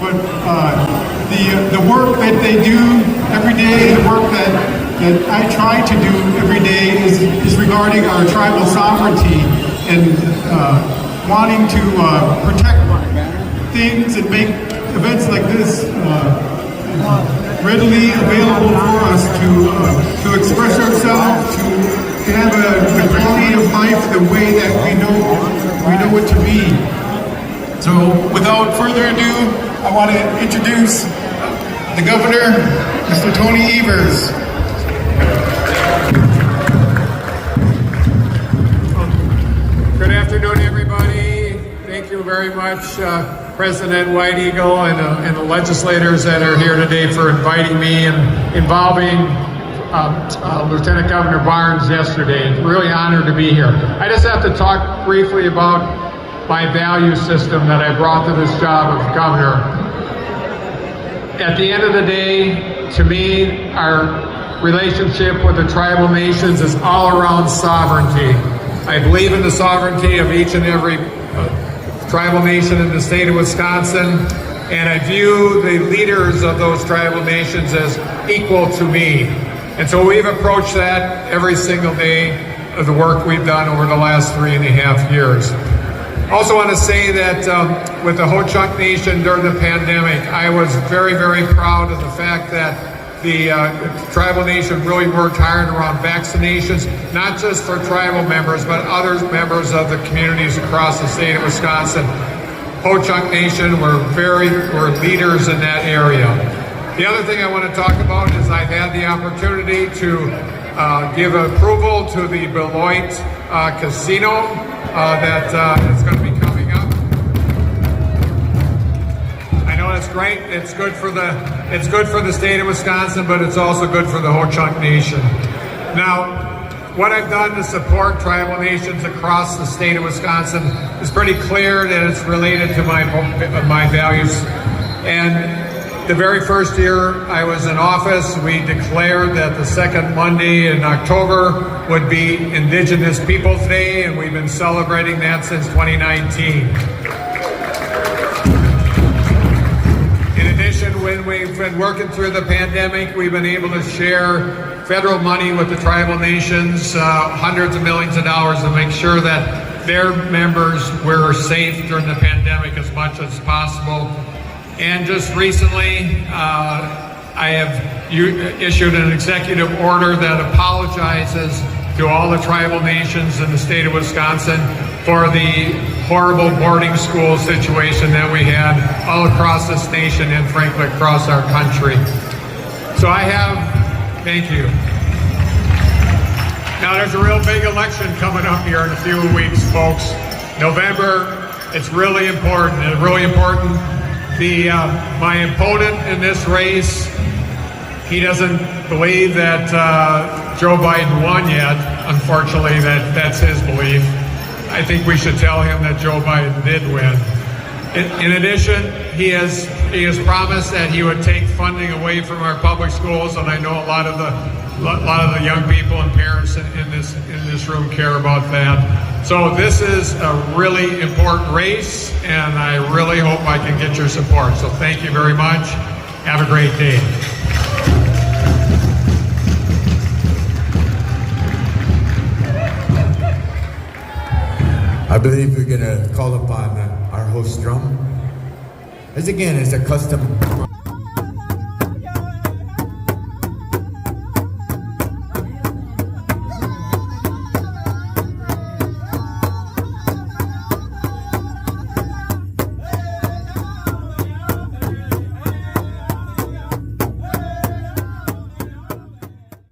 but the work that they do every day, the work that I try to do every day is regarding our tribal sovereignty and wanting to protect things and make events like this readily available for us to express ourselves, to have a quality of life the way that we know it to be. So without further ado, I want to introduce the governor, Mr. Tony Evers. Good afternoon, everybody. Thank you very much, President White Eagle and the legislators that are here today for inviting me and involving Lieutenant Governor Barnes yesterday. It's really honored to be here. I just have to talk briefly about my value system that I brought to this job of governor. At the end of the day, to me, our relationship with the tribal nations is all around sovereignty. I believe in the sovereignty of each and every tribal nation in the state of Wisconsin, and I view the leaders of those tribal nations as equal to me. And so we've approached that every single day of the work we've done over the last 3.5 years. I also want to say that with the Ho-Chunk Nation during the pandemic, I was very, very proud of the fact that the tribal nation really worked hard around vaccinations, not just for tribal members, but other members of the communities across the state of Wisconsin. Ho-Chunk Nation were leaders in that area. The other thing I want to talk about is I've had the opportunity to give approval to the Beloit Casino that is going to be coming up. I know that's great. It's good for the state of Wisconsin, but it's also good for the Ho-Chunk Nation. Now, what I've done to support tribal nations across the state of Wisconsin is pretty clear that it's related to my values. And the very first year I was in office, we declared that the second Monday in October would be Indigenous Peoples Day, and we've been celebrating that since 2019. In addition, when we've been working through the pandemic, we've been able to share federal money with the tribal nations, hundreds of millions of dollars, to make sure that their members were safe during the pandemic as much as possible. And just recently, I have issued an executive order that apologizes to all the tribal nations in the state of Wisconsin for the horrible boarding school situation that we had all across this nation and frankly across our country. So thank you. Now there's a real big election coming up here in a few weeks, folks. November, it's really important. My opponent in this race, he doesn't believe that Joe Biden won yet. Unfortunately, that's his belief. I think we should tell him that Joe Biden did win. In addition, he has promised that he would take funding away from our public schools, and I know a lot of the young people and parents in this room care about that. So this is a really important race, and I really hope I can get your support. So thank you very much. Have a great day. I believe we're going to call upon our host drum. As again, is a custom